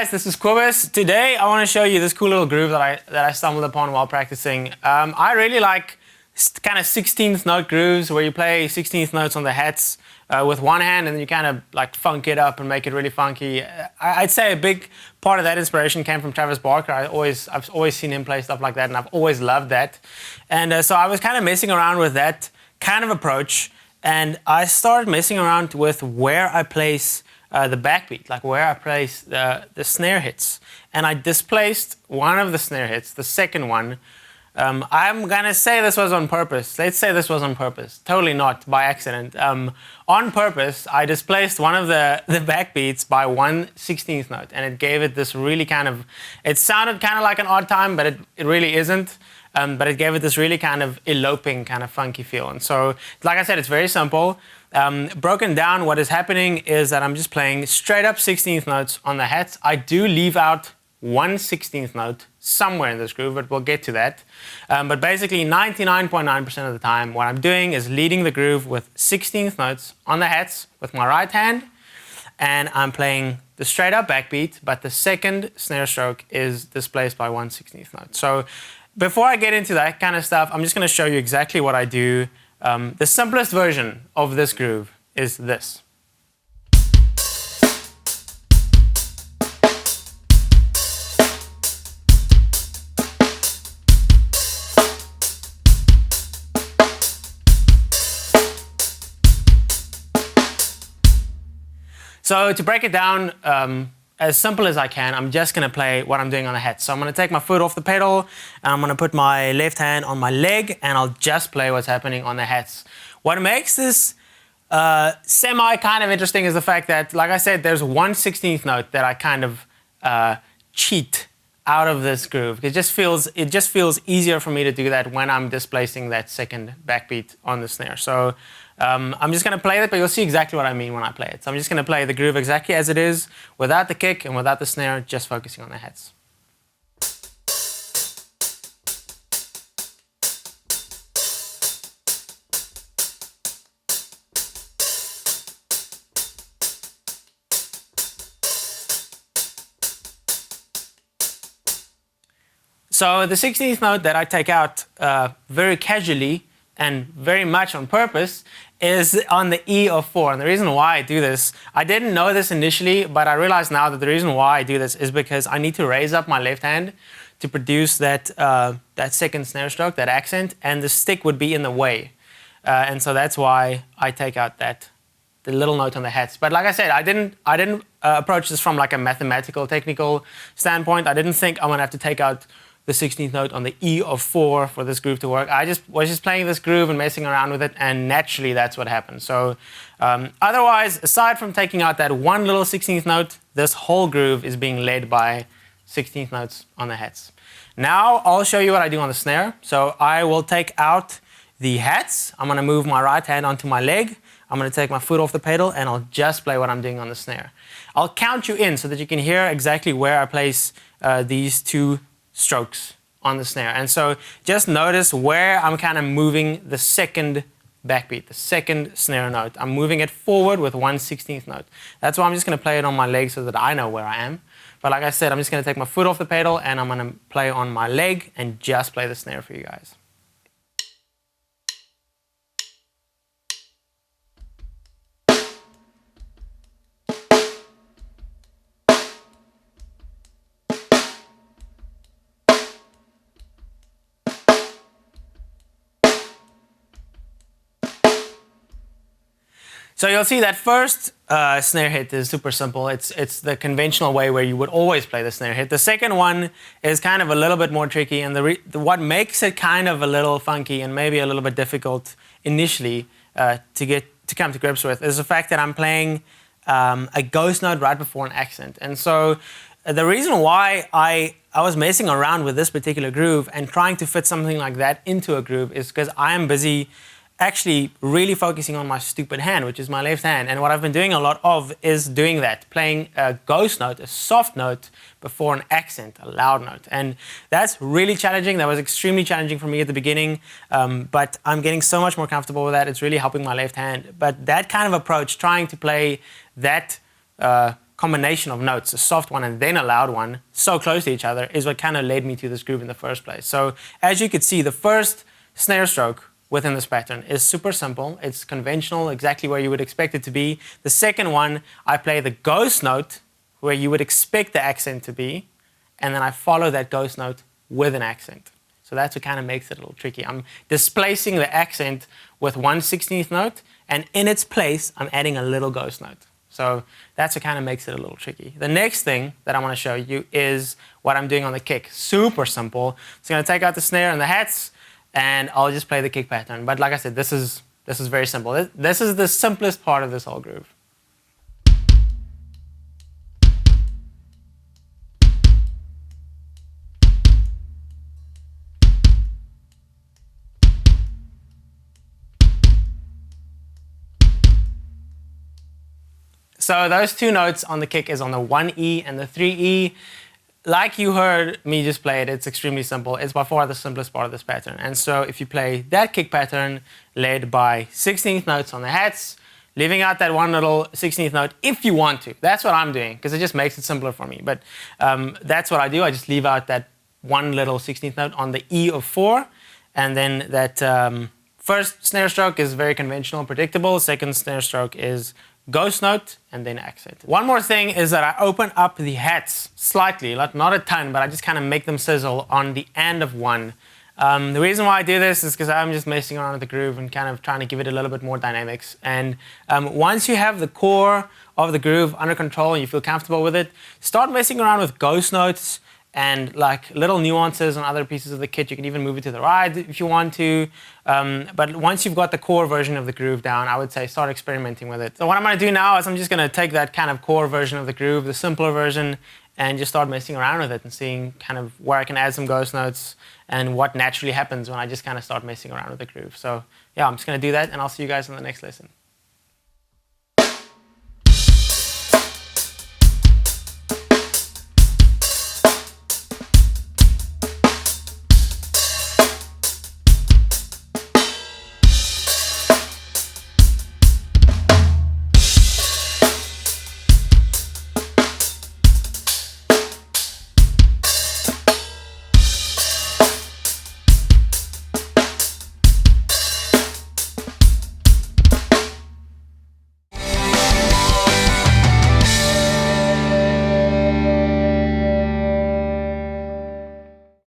guys, this is Cobus. Today I want to show you this cool little groove that I stumbled upon while practicing. I really like kind of 16th note grooves where you play 16th notes on the hats with one hand and then you kind of like funk it up and make it really funky. I'd say a big part of that inspiration came from Travis Barker. I've always seen him play stuff like that and I've always loved that. And so I was kind of messing around with that kind of approach and I started messing around with where I place the backbeat, like where I place the snare hits. And I displaced one of the snare hits, the second one. I'm gonna say this was on purpose. Let's say this was on purpose. Totally not by accident. On purpose, I displaced one of the backbeats by 1/16th note, and it gave it this really kind of, it sounded kind of like an odd time, but it really isn't. But it gave it this really kind of eloping, kind of funky feel. And so, like I said, it's very simple. Broken down, what is happening is that I'm just playing straight up 16th notes on the hats. I do leave out 1/16th note somewhere in this groove, but we'll get to that. But basically 99.9% of the time, what I'm doing is leading the groove with 16th notes on the hats with my right hand, and I'm playing the straight up backbeat, but the second snare stroke is displaced by 1/16th note. So before I get into that kind of stuff, I'm just going to show you exactly what I do. The simplest version of this groove is this. So to break it down, as simple as I can, I'm just going to play what I'm doing on the hat. So I'm going to take my foot off the pedal, and I'm going to put my left hand on my leg, and I'll just play what's happening on the hats. What makes this semi kind of interesting is the fact that, like I said, there's 1/16th note that I kind of cheat out of this groove. It just feels easier for me to do that when I'm displacing that second backbeat on the snare. So I'm just going to play it, but you'll see exactly what I mean when I play it. So I'm just going to play the groove exactly as it is, without the kick and without the snare, just focusing on the hats. So the 16th note that I take out very casually and very much on purpose is on the E of 4. And the reason why I do this, I didn't know this initially, but I realize now that the reason why I do this is because I need to raise up my left hand to produce that second snare stroke, that accent, and the stick would be in the way. And so that's why I take out the little note on the hats. But like I said, I didn't approach this from like a mathematical, technical standpoint. I didn't think I'm gonna have to take out the 16th note on the E of 4 for this groove to work. I was just playing this groove and messing around with it, and naturally that's what happened. So otherwise, aside from taking out that one little 16th note, this whole groove is being led by 16th notes on the hats. Now I'll show you what I do on the snare. So I will take out the hats. I'm gonna move my right hand onto my leg. I'm gonna take my foot off the pedal and I'll just play what I'm doing on the snare. I'll count you in so that you can hear exactly where I place these two strokes on the snare. And so just notice where I'm kind of moving the second backbeat, the second snare note. I'm moving it forward with 1/16th note. That's why I'm just going to play it on my leg so that I know where I am. But like I said, I'm just going to take my foot off the pedal and I'm going to play on my leg and just play the snare for you guys. So you'll see that first snare hit is super simple. It's the conventional way where you would always play the snare hit. The second one is kind of a little bit more tricky, and what makes it kind of a little funky and maybe a little bit difficult initially to come to grips with is the fact that I'm playing a ghost note right before an accent. And so the reason why I was messing around with this particular groove and trying to fit something like that into a groove is because I am busy actually really focusing on my stupid hand, which is my left hand. And what I've been doing a lot of is doing that, playing a ghost note, a soft note, before an accent, a loud note. And that's really challenging. That was extremely challenging for me at the beginning, but I'm getting so much more comfortable with that. It's really helping my left hand. But that kind of approach, trying to play that combination of notes, a soft one and then a loud one, so close to each other, is what kind of led me to this groove in the first place. So as you could see, the first snare stroke within this pattern is super simple. It's conventional, exactly where you would expect it to be. The second one, I play the ghost note where you would expect the accent to be, and then I follow that ghost note with an accent. So that's what kind of makes it a little tricky. I'm displacing the accent with 1/16th note, and in its place, I'm adding a little ghost note. So that's what kind of makes it a little tricky. The next thing that I want to show you is what I'm doing on the kick. Super simple. So I'm going to take out the snare and the hats, and I'll just play the kick pattern. But like I said, this is very simple. This is the simplest part of this whole groove. So those two notes on the kick is on the 1E and the 3E. Like you heard me just play it, it's extremely simple. It's by far the simplest part of this pattern. And so if you play that kick pattern led by 16th notes on the hats, leaving out that one little 16th note if you want to. That's what I'm doing, because it just makes it simpler for me. But that's what I do. I just leave out that one little 16th note on the E of 4. And then that first snare stroke is very conventional, predictable. Second snare stroke is ghost note, and then accent. One more thing is that I open up the hats slightly, not a ton, but I just kind of make them sizzle on the end of one. The reason why I do this is because I'm just messing around with the groove and kind of trying to give it a little bit more dynamics. And once you have the core of the groove under control and you feel comfortable with it, start messing around with ghost notes and like little nuances on other pieces of the kit. You can even move it to the right if you want to. But once you've got the core version of the groove down, I would say start experimenting with it. So what I'm going to do now is I'm just going to take that kind of core version of the groove, the simpler version, and just start messing around with it and seeing kind of where I can add some ghost notes and what naturally happens when I just kind of start messing around with the groove. So yeah, I'm just going to do that, and I'll see you guys in the next lesson.